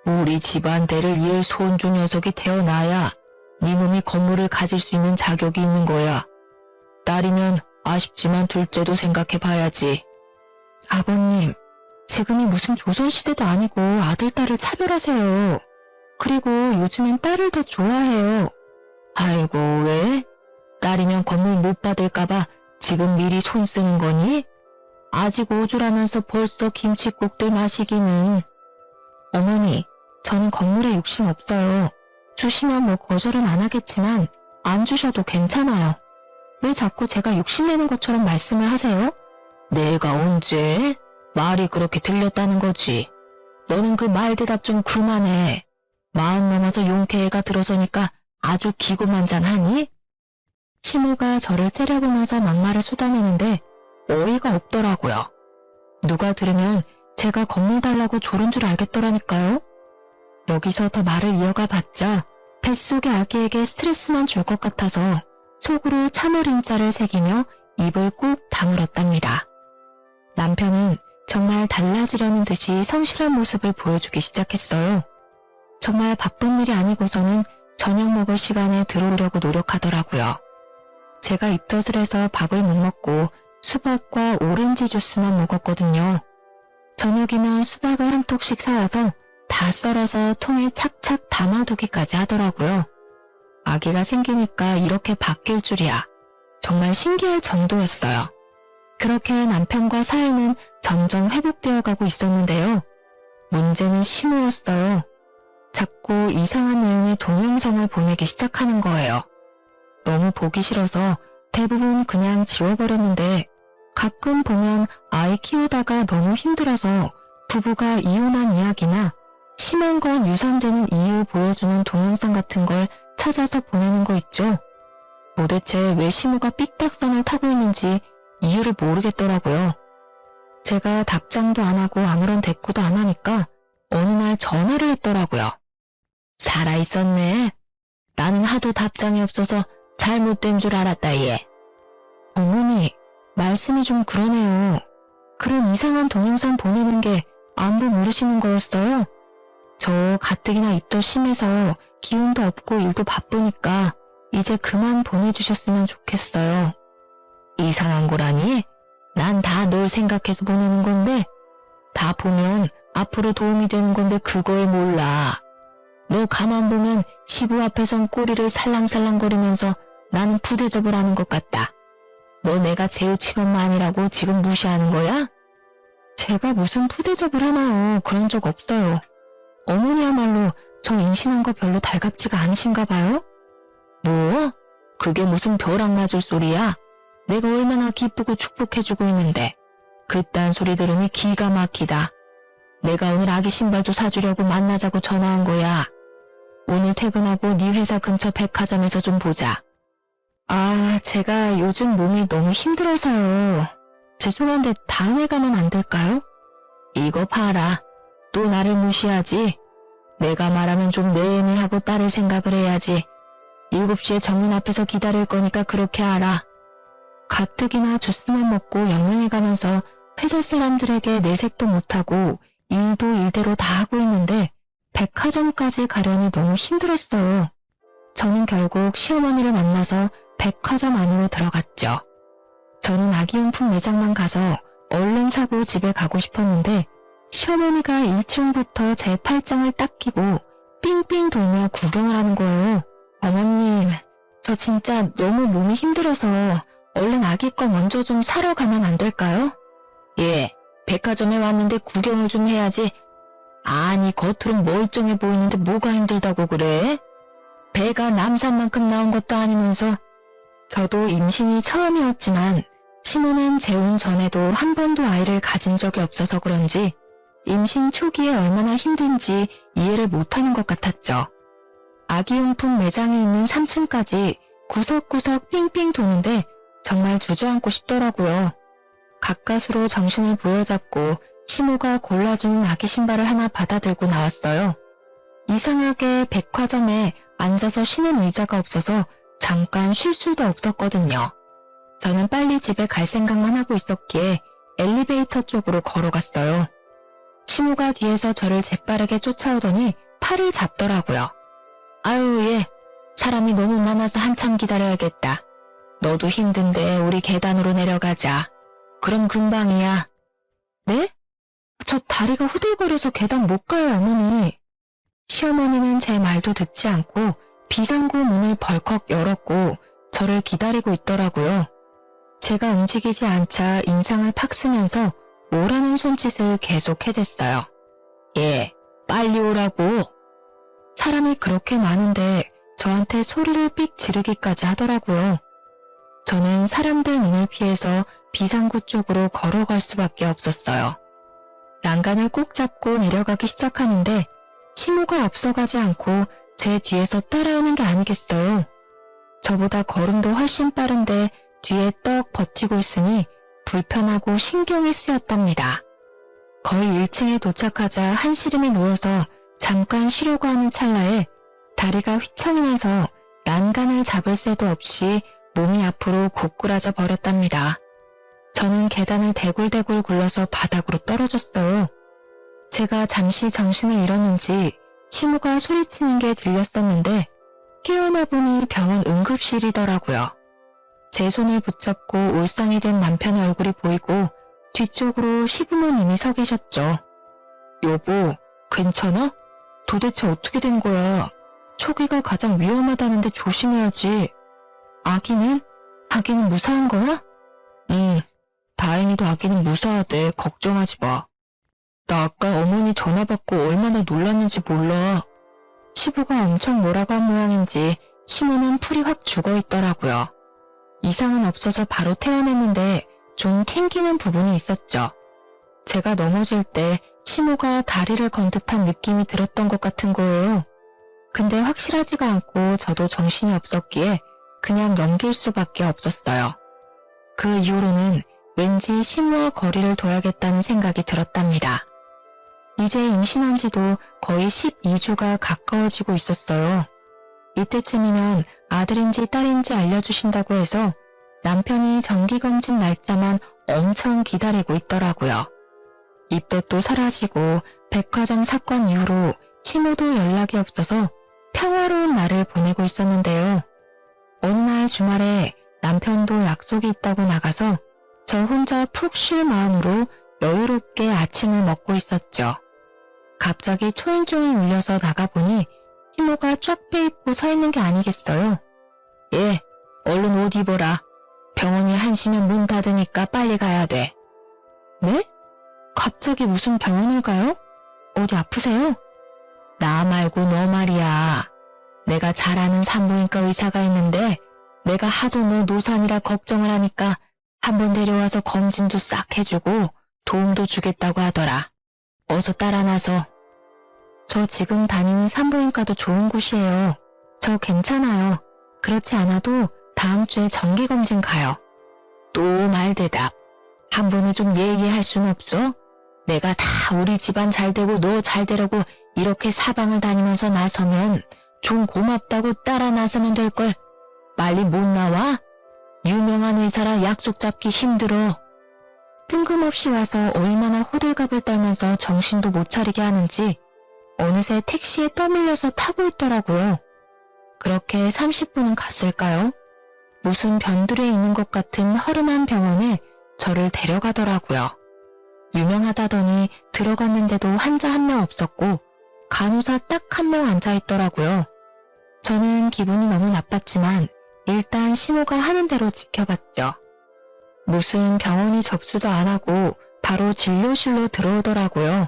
우리 집안 대를 이을 손주 녀석이 태어나야 네 놈이 건물을 가질 수 있는 자격이 있는 거야. 딸이면 아쉽지만 둘째도 생각해 봐야지. 아버님, 지금이 무슨 조선시대도 아니고 아들, 딸을 차별하세요. 그리고 요즘엔 딸을 더 좋아해요. 아이고, 왜? 딸이면 건물 못 받을까봐 지금 미리 손 쓰는 거니? 아직 5주라면서 벌써 김칫국들 마시기는. 어머니, 저는 건물에 욕심 없어요. 주시면 뭐 거절은 안 하겠지만 안 주셔도 괜찮아요. 왜 자꾸 제가 욕심내는 것처럼 말씀을 하세요? 내가 언제? 말이 그렇게 들렸다는 거지. 너는 그 말 대답 좀 그만해. 마흔 넘어서 용케애가 들어서니까 아주 기고만장하니? 시모가 저를 째려보면서 막말을 쏟아내는데 어이가 없더라고요. 누가 들으면 제가 건물 달라고 조른 줄 알겠더라니까요. 여기서 더 말을 이어가 봤자 뱃속의 아기에게 스트레스만 줄 것 같아서 속으로 참을 인자를 새기며 입을 꾹 다물었답니다. 남편은 정말 달라지려는 듯이 성실한 모습을 보여주기 시작했어요. 정말 바쁜 일이 아니고서는 저녁 먹을 시간에 들어오려고 노력하더라고요. 제가 입덧을 해서 밥을 못 먹고 수박과 오렌지 주스만 먹었거든요. 저녁이면 수박을 한 톡씩 사와서 다 썰어서 통에 착착 담아두기까지 하더라고요. 아기가 생기니까 이렇게 바뀔 줄이야. 정말 신기할 정도였어요. 그렇게 남편과 사이는 점점 회복되어 가고 있었는데요. 문제는 시모였어요. 자꾸 이상한 내용의 동영상을 보내기 시작하는 거예요. 너무 보기 싫어서 대부분 그냥 지워버렸는데 가끔 보면 아이 키우다가 너무 힘들어서 부부가 이혼한 이야기나 심한 건 유산되는 이유 보여주는 동영상 같은 걸 찾아서 보내는 거 있죠. 도대체 왜 시모가 삐딱선을 타고 있는지 이유를 모르겠더라고요. 제가 답장도 안 하고 아무런 대꾸도 안 하니까 어느 날 전화를 했더라고요. 살아있었네. 나는 하도 답장이 없어서 잘못된 줄 알았다 얘. 어머니, 말씀이 좀 그러네요. 그런 이상한 동영상 보내는 게 안부 물으시는 거였어요? 저 가뜩이나 입도 심해서 기운도 없고 일도 바쁘니까 이제 그만 보내주셨으면 좋겠어요. 이상한 거라니? 난 다 널 생각해서 보내는 건데 다 보면 앞으로 도움이 되는 건데 그걸 몰라. 너 가만 보면 시부 앞에선 꼬리를 살랑살랑거리면서 나는 푸대접을 하는 것 같다. 너 내가 재우 친엄마 아니라고 지금 무시하는 거야? 제가 무슨 푸대접을 하나요? 그런 적 없어요. 어머니야말로 저 임신한 거 별로 달갑지가 않으신가 봐요? 뭐? 그게 무슨 벼락 맞을 소리야? 내가 얼마나 기쁘고 축복해주고 있는데 그딴 소리 들으니 기가 막히다. 내가 오늘 아기 신발도 사주려고 만나자고 전화한 거야. 오늘 퇴근하고 네 회사 근처 백화점에서 좀 보자. 아, 제가 요즘 몸이 너무 힘들어서요. 죄송한데 다음에 가면 안 될까요? 이거 봐라. 또 나를 무시하지? 내가 말하면 좀 내니 하고 따를 생각을 해야지. 7시에 정문 앞에서 기다릴 거니까 그렇게 알아. 가뜩이나 주스만 먹고 영양해 가면서 회사 사람들에게 내색도 못하고 일도 일대로 다 하고 있는데 백화점까지 가려니 너무 힘들었어요. 저는 결국 시어머니를 만나서 백화점 안으로 들어갔죠. 저는 아기용품 매장만 가서 얼른 사고 집에 가고 싶었는데 시어머니가 1층부터 제 팔짱을 딱 끼고 삥삥 돌며 구경을 하는 거예요. 어머님, 저 진짜 너무 몸이 힘들어서 얼른 아기 거 먼저 좀 사러 가면 안 될까요? 예, 백화점에 왔는데 구경을 좀 해야지. 아니, 겉으론 멀쩡해 보이는데 뭐가 힘들다고 그래? 배가 남산만큼 나온 것도 아니면서. 저도 임신이 처음이었지만 시모는 재혼 전에도 한 번도 아이를 가진 적이 없어서 그런지 임신 초기에 얼마나 힘든지 이해를 못하는 것 같았죠. 아기용품 매장이 있는 3층까지 구석구석 삥삥 도는데 정말 주저앉고 싶더라고요. 가까스로 정신을 부여잡고 시모가 골라주는 아기 신발을 하나 받아들고 나왔어요. 이상하게 백화점에 앉아서 쉬는 의자가 없어서 잠깐 쉴 수도 없었거든요. 저는 빨리 집에 갈 생각만 하고 있었기에 엘리베이터 쪽으로 걸어갔어요. 시모가 뒤에서 저를 재빠르게 쫓아오더니 팔을 잡더라고요. 아유, 예. 사람이 너무 많아서 한참 기다려야겠다. 너도 힘든데 우리 계단으로 내려가자. 그럼 금방이야. 네? 저 다리가 후들거려서 계단 못 가요, 어머니. 시어머니는 제 말도 듣지 않고 비상구 문을 벌컥 열었고 저를 기다리고 있더라고요. 제가 움직이지 않자 인상을 팍 쓰면서 오라는 손짓을 계속 해댔어요. 예, 빨리 오라고. 사람이 그렇게 많은데 저한테 소리를 삑 지르기까지 하더라고요. 저는 사람들 눈을 피해서 비상구 쪽으로 걸어갈 수밖에 없었어요. 난간을 꼭 잡고 내려가기 시작하는데 시모가 앞서가지 않고 제 뒤에서 따라오는 게 아니겠어요. 저보다 걸음도 훨씬 빠른데 뒤에 떡 버티고 있으니 불편하고 신경이 쓰였답니다. 거의 1층에 도착하자 한시름이 놓여서 잠깐 쉬려고 하는 찰나에 다리가 휘청이면서 난간을 잡을 새도 없이 몸이 앞으로 고꾸라져 버렸답니다. 저는 계단을 대굴대굴 굴러서 바닥으로 떨어졌어요. 제가 잠시 정신을 잃었는지 시모가 소리치는 게 들렸었는데 깨어나 보니 병원 응급실이더라고요. 제 손을 붙잡고 울상이 된 남편의 얼굴이 보이고 뒤쪽으로 시부모님이 서 계셨죠. 여보, 괜찮아? 도대체 어떻게 된 거야? 초기가 가장 위험하다는데 조심해야지. 아기는? 아기는 무사한 거야? 응, 다행히도 아기는 무사하대. 걱정하지 마. 나 아까 어머니 전화 받고 얼마나 놀랐는지 몰라. 시부가 엄청 뭐라고 한 모양인지 시모는 풀이 확 죽어있더라고요. 이상은 없어서 바로 퇴원했는데 좀 캥기는 부분이 있었죠. 제가 넘어질 때 시모가 다리를 건 듯한 느낌이 들었던 것 같은 거예요. 근데 확실하지가 않고 저도 정신이 없었기에 그냥 넘길 수밖에 없었어요. 그 이후로는 왠지 시모와 거리를 둬야겠다는 생각이 들었답니다. 이제 임신한 지도 거의 12주가 가까워지고 있었어요. 이때쯤이면 아들인지 딸인지 알려주신다고 해서 남편이 정기검진 날짜만 엄청 기다리고 있더라고요. 입덧도 사라지고 백화점 사건 이후로 시모도 연락이 없어서 평화로운 날을 보내고 있었는데요. 어느 날 주말에 남편도 약속이 있다고 나가서 저 혼자 푹 쉴 마음으로 여유롭게 아침을 먹고 있었죠. 갑자기 초인종이 울려서 나가보니 시모가 쫙 빼입고 서 있는 게 아니겠어요? 예, 얼른 옷 입어라. 병원이 1시면 문 닫으니까 빨리 가야 돼. 네? 갑자기 무슨 병원을 가요? 어디 아프세요? 나 말고 너 말이야. 내가 잘 아는 산부인과 의사가 있는데 내가 하도 너 노산이라 걱정을 하니까 한번 데려와서 검진도 싹 해주고 도움도 주겠다고 하더라. 어서 따라 나서. 저 지금 다니는 산부인과도 좋은 곳이에요. 저 괜찮아요. 그렇지 않아도 다음 주에 정기검진 가요. 또 말대답. 한 번에 좀 예의할 순 없어? 내가 다 우리 집안 잘 되고 너 잘 되려고 이렇게 사방을 다니면서 나서면 좀 고맙다고 따라 나서면 될걸. 빨리 못 나와? 유명한 의사라 약속 잡기 힘들어. 뜬금없이 와서 얼마나 호들갑을 떨면서 정신도 못 차리게 하는지 어느새 택시에 떠밀려서 타고 있더라고요. 그렇게 30분은 갔을까요? 무슨 변두리에 있는 것 같은 허름한 병원에 저를 데려가더라고요. 유명하다더니 들어갔는데도 환자 한 명 없었고 간호사 딱 한 명 앉아있더라고요. 저는 기분이 너무 나빴지만 일단 시모가 하는 대로 지켜봤죠. 무슨 병원이 접수도 안 하고 바로 진료실로 들어오더라고요.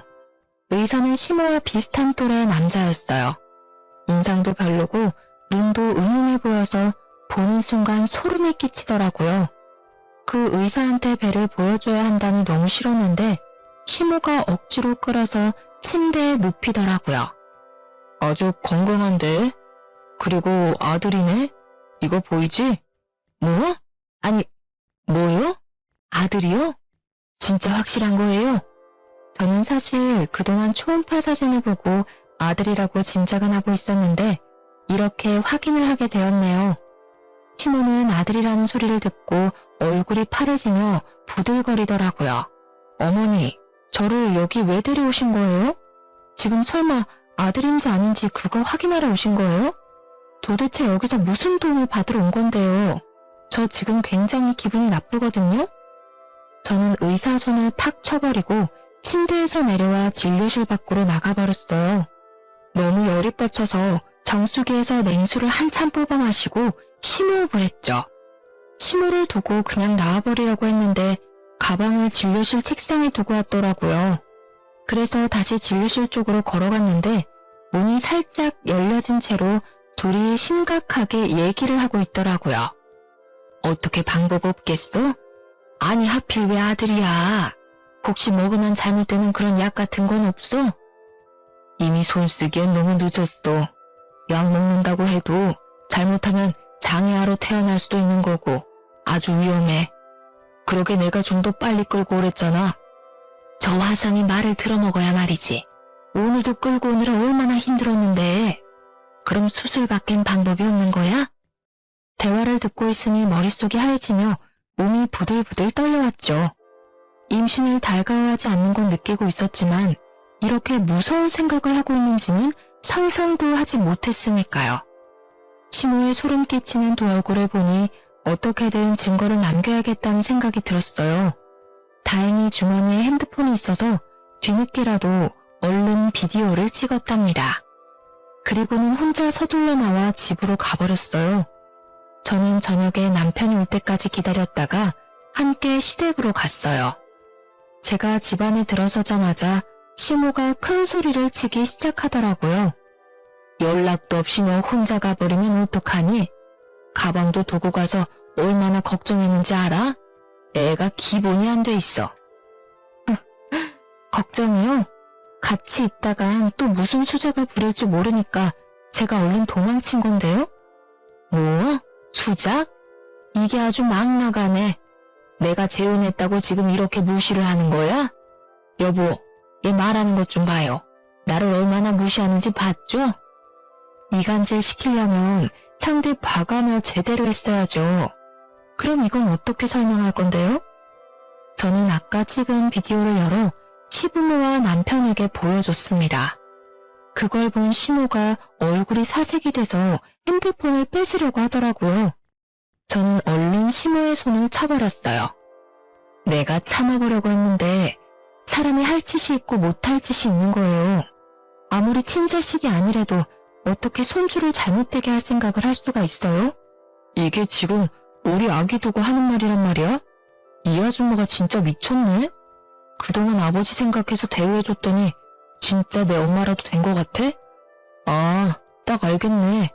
의사는 시모와 비슷한 또래의 남자였어요. 인상도 별로고 눈도 은은해 보여서 보는 순간 소름이 끼치더라고요. 그 의사한테 배를 보여줘야 한다니 너무 싫었는데 시모가 억지로 끌어서 침대에 눕히더라고요. 아주 건강한데? 그리고 아들이네? 이거 보이지? 뭐? 아니, 뭐요? 아들이요? 진짜 확실한 거예요? 저는 사실 그동안 초음파 사진을 보고 아들이라고 짐작은 하고 있었는데 이렇게 확인을 하게 되었네요. 시모는 아들이라는 소리를 듣고 얼굴이 파래지며 부들거리더라고요. 어머니, 저를 여기 왜 데려오신 거예요? 지금 설마 아들인지 아닌지 그거 확인하러 오신 거예요? 도대체 여기서 무슨 도움을 받으러 온 건데요? 저 지금 굉장히 기분이 나쁘거든요? 저는 의사 손을 팍 쳐버리고 침대에서 내려와 진료실 밖으로 나가버렸어요. 너무 열이 뻗쳐서 정수기에서 냉수를 한참 뽑아 마시고 심호흡을 했죠. 심호를 두고 그냥 나와버리려고 했는데 가방을 진료실 책상에 두고 왔더라고요. 그래서 다시 진료실 쪽으로 걸어갔는데 문이 살짝 열려진 채로 둘이 심각하게 얘기를 하고 있더라고요. 어떻게 방법 없겠어? 아니 하필 왜 아들이야? 혹시 먹으면 잘못되는 그런 약 같은 건 없어? 이미 손 쓰기엔 너무 늦었어. 약 먹는다고 해도 잘못하면 장애아로 태어날 수도 있는 거고 아주 위험해. 그러게 내가 좀 더 빨리 끌고 오랬잖아. 저 화상이 말을 들어먹어야 말이지. 오늘도 끌고 오느라 얼마나 힘들었는데. 그럼 수술밖엔 방법이 없는 거야? 대화를 듣고 있으니 머릿속이 하얘지며 몸이 부들부들 떨려왔죠. 임신을 달가워하지 않는 건 느끼고 있었지만 이렇게 무서운 생각을 하고 있는지는 상상도 하지 못했으니까요. 시모의 소름 끼치는 두 얼굴을 보니 어떻게든 증거를 남겨야겠다는 생각이 들었어요. 다행히 주머니에 핸드폰이 있어서 뒤늦게라도 얼른 비디오를 찍었답니다. 그리고는 혼자 서둘러 나와 집으로 가버렸어요. 저는 저녁에 남편이 올 때까지 기다렸다가 함께 시댁으로 갔어요. 제가 집 안에 들어서자마자 시모가 큰 소리를 치기 시작하더라고요. 연락도 없이 너 혼자 가버리면 어떡하니? 가방도 두고 가서 얼마나 걱정했는지 알아? 애가 기본이 안 돼 있어. 걱정이요? 같이 있다간 또 무슨 수작을 부릴지 모르니까 제가 얼른 도망친 건데요? 뭐? 수작? 이게 아주 막 나가네. 내가 재혼했다고 지금 이렇게 무시를 하는 거야? 여보, 얘 말하는 것 좀 봐요. 나를 얼마나 무시하는지 봤죠? 이간질 시키려면 상대 봐가며 제대로 했어야죠. 그럼 이건 어떻게 설명할 건데요? 저는 아까 찍은 비디오를 열어 시부모와 남편에게 보여줬습니다. 그걸 본 시모가 얼굴이 사색이 돼서 핸드폰을 뺏으려고 하더라고요. 저는 얼른 시모의 손을 쳐버렸어요. 내가 참아보려고 했는데 사람이 할 짓이 있고 못할 짓이 있는 거예요. 아무리 친자식이 아니래도 어떻게 손주를 잘못되게 할 생각을 할 수가 있어요? 이게 지금 우리 아기 두고 하는 말이란 말이야? 이 아줌마가 진짜 미쳤네? 그동안 아버지 생각해서 대우해줬더니 진짜 내 엄마라도 된 것 같아? 아, 딱 알겠네.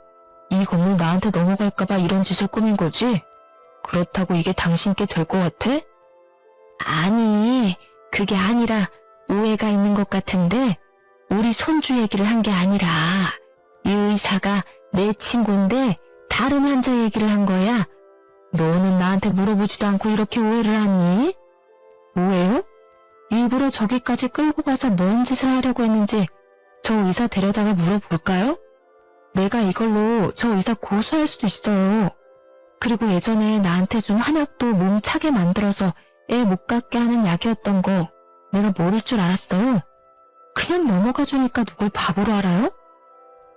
이 건물 나한테 넘어갈까봐 이런 짓을 꾸민 거지? 그렇다고 이게 당신께 될 것 같아? 아니, 그게 아니라 오해가 있는 것 같은데 우리 손주 얘기를 한 게 아니라 이 의사가 내 친구인데 다른 환자 얘기를 한 거야. 너는 나한테 물어보지도 않고 이렇게 오해를 하니? 오해요? 일부러 저기까지 끌고 가서 뭔 짓을 하려고 했는지 저 의사 데려다가 물어볼까요? 내가 이걸로 저 의사 고소할 수도 있어요. 그리고 예전에 나한테 준 한약도 몸 차게 만들어서 애 못 갖게 하는 약이었던 거 내가 모를 줄 알았어요. 그냥 넘어가 주니까 누굴 바보로 알아요?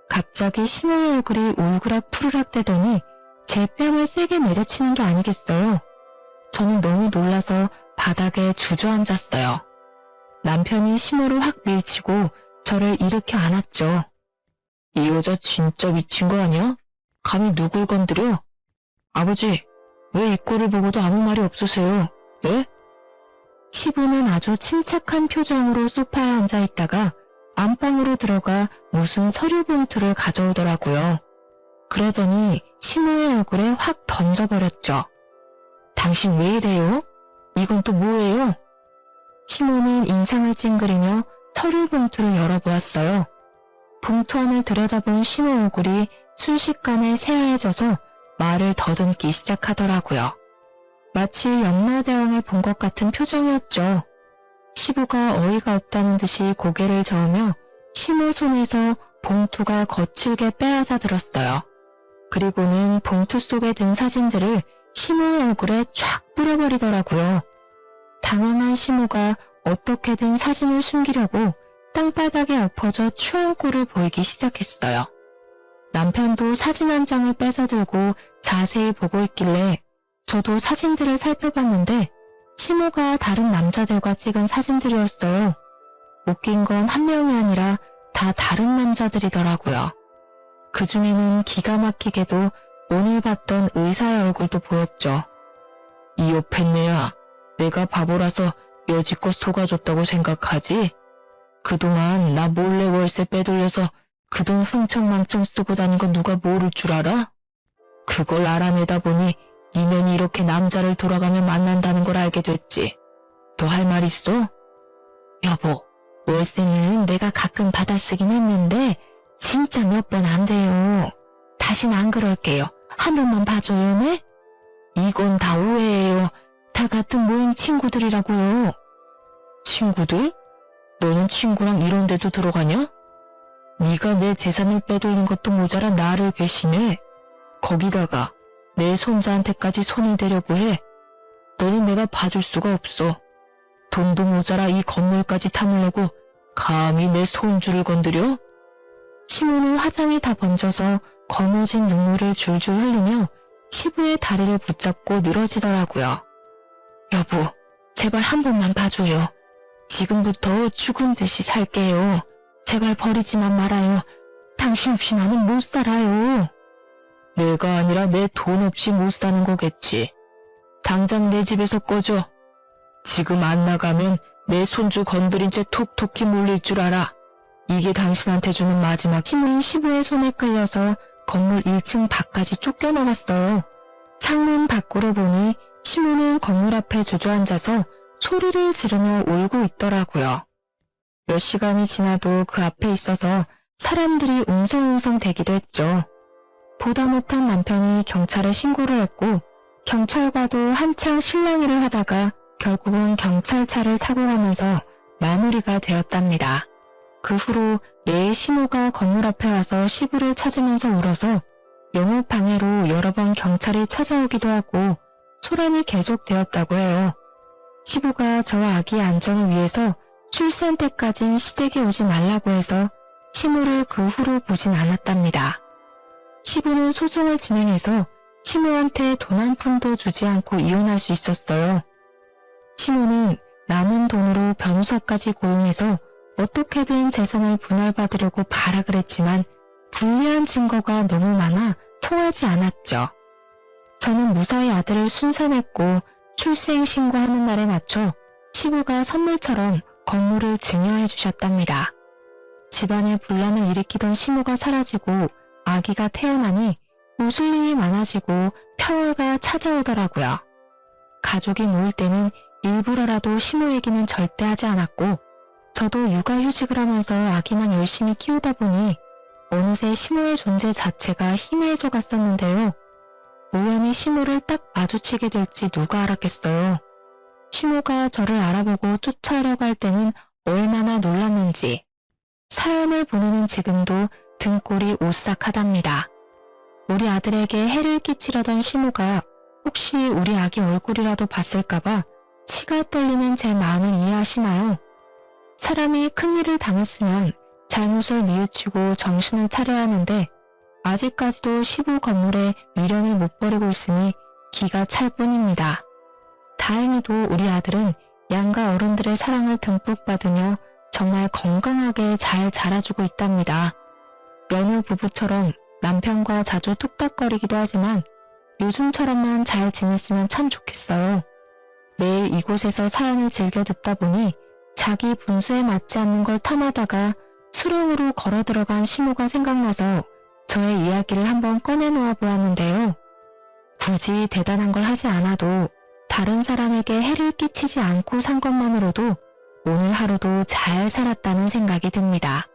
갑자기 심호의 얼굴이 울그락 푸르락 대더니 제 뺨을 세게 내려치는 게 아니겠어요. 저는 너무 놀라서 바닥에 주저앉았어요. 남편이 심호를 확 밀치고 저를 일으켜 안았죠. 이 여자 진짜 미친 거 아니야? 감히 누굴 건드려? 아버지, 왜 이 꼴을 보고도 아무 말이 없으세요? 예? 시부는 아주 침착한 표정으로 소파에 앉아있다가 안방으로 들어가 무슨 서류 봉투를 가져오더라고요. 그러더니 시모의 얼굴에 확 던져버렸죠. 당신 왜 이래요? 이건 또 뭐예요? 시모는 인상을 찡그리며 서류 봉투를 열어보았어요. 봉투 안을 들여다본 시모 얼굴이 순식간에 새하얘져서 말을 더듬기 시작하더라고요. 마치 염라대왕을 본 것 같은 표정이었죠. 시부가 어이가 없다는 듯이 고개를 저으며 시모 손에서 봉투가 거칠게 빼앗아 들었어요. 그리고는 봉투 속에 든 사진들을 시모의 얼굴에 쫙 뿌려버리더라고요. 당황한 시모가 어떻게든 사진을 숨기려고 땅바닥에 엎어져 추한 꼴을 보이기 시작했어요. 남편도 사진 한 장을 뺏어 들고 자세히 보고 있길래 저도 사진들을 살펴봤는데 시모가 다른 남자들과 찍은 사진들이었어요. 웃긴 건 한 명이 아니라 다 다른 남자들이더라고요. 그 중에는 기가 막히게도 오늘 봤던 의사의 얼굴도 보였죠. 이 옆에네야, 내가 바보라서 여지껏 속아줬다고 생각하지? 그동안 나 몰래 월세 빼돌려서 그 돈 흥청망청 쓰고 다닌 건 누가 모를 줄 알아? 그걸 알아내다 보니 니년이 이렇게 남자를 돌아가며 만난다는 걸 알게 됐지. 더 할 말 있어? 여보, 월세는 내가 가끔 받아쓰긴 했는데 진짜 몇 번 안 돼요. 다신 안 그럴게요. 한 번만 봐줘요, 네? 이건 다 오해예요. 다 같은 모임 친구들이라고요. 친구들? 너는 친구랑 이런 데도 들어가냐? 네가 내 재산을 빼돌린 것도 모자라 나를 배신해. 거기다가 내 손자한테까지 손을 대려고 해. 너는 내가 봐줄 수가 없어. 돈도 모자라 이 건물까지 탐으려고 감히 내 손주를 건드려? 시모는 화장이 다 번져서 거머진 눈물을 줄줄 흘리며 시부의 다리를 붙잡고 늘어지더라고요. 여보, 제발 한 번만 봐줘요. 지금부터 죽은 듯이 살게요. 제발 버리지만 말아요. 당신 없이 나는 못 살아요. 내가 아니라 내 돈 없이 못 사는 거겠지. 당장 내 집에서 꺼져. 지금 안 나가면 내 손주 건드린 채 톡톡히 몰릴 줄 알아. 이게 당신한테 주는 마지막. 시모는 시부의 손에 끌려서 건물 1층 밖까지 쫓겨나갔어요. 창문 밖으로 보니 시모는 건물 앞에 주저앉아서 소리를 지르며 울고 있더라고요. 몇 시간이 지나도 그 앞에 있어서 사람들이 웅성웅성 대기도 했죠. 보다 못한 남편이 경찰에 신고를 했고 경찰과도 한창 실랑이를 하다가 결국은 경찰차를 타고 가면서 마무리가 되었답니다. 그 후로 매일 시모가 건물 앞에 와서 시부를 찾으면서 울어서 영업방해로 여러 번 경찰이 찾아오기도 하고 소란이 계속되었다고 해요. 시부가 저와 아기의 안정을 위해서 출산 때까진 시댁에 오지 말라고 해서 시모를 그 후로 보진 않았답니다. 시부는 소송을 진행해서 시모한테 돈 한 푼도 주지 않고 이혼할 수 있었어요. 시모는 남은 돈으로 변호사까지 고용해서 어떻게든 재산을 분할받으려고 발악을 했지만 불리한 증거가 너무 많아 통하지 않았죠. 저는 무사히 아들을 순산했고 출생 신고하는 날에 맞춰 시부가 선물처럼 건물을 증여해 주셨답니다. 집안에 분란을 일으키던 시모가 사라지고 아기가 태어나니 웃을 일이 많아지고 평화가 찾아오더라고요. 가족이 모일 때는 일부러라도 시모 얘기는 절대 하지 않았고 저도 육아휴직을 하면서 아기만 열심히 키우다 보니 어느새 시모의 존재 자체가 희미해져 갔었는데요. 우연히 시모를 딱 마주치게 될지 누가 알았겠어요. 시모가 저를 알아보고 쫓아오려고 할 때는 얼마나 놀랐는지. 사연을 보내는 지금도 등골이 오싹하답니다. 우리 아들에게 해를 끼치려던 시모가 혹시 우리 아기 얼굴이라도 봤을까봐 치가 떨리는 제 마음을 이해하시나요? 사람이 큰일을 당했으면 잘못을 뉘우치고 정신을 차려야 하는데 아직까지도 시부 건물에 미련을 못 버리고 있으니 기가 찰 뿐입니다. 다행히도 우리 아들은 양가 어른들의 사랑을 듬뿍 받으며 정말 건강하게 잘 자라주고 있답니다. 여느 부부처럼 남편과 자주 뚝딱거리기도 하지만 요즘처럼만 잘 지냈으면 참 좋겠어요. 매일 이곳에서 사연을 즐겨 듣다 보니 자기 분수에 맞지 않는 걸 탐하다가 수렁으로 걸어 들어간 시모가 생각나서 저의 이야기를 한번 꺼내놓아 보았는데요. 굳이 대단한 걸 하지 않아도 다른 사람에게 해를 끼치지 않고 산 것만으로도 오늘 하루도 잘 살았다는 생각이 듭니다.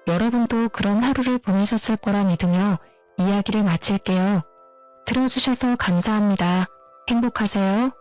여러분도 그런 하루를 보내셨을 거라 믿으며 이야기를 마칠게요. 들어주셔서 감사합니다. 행복하세요.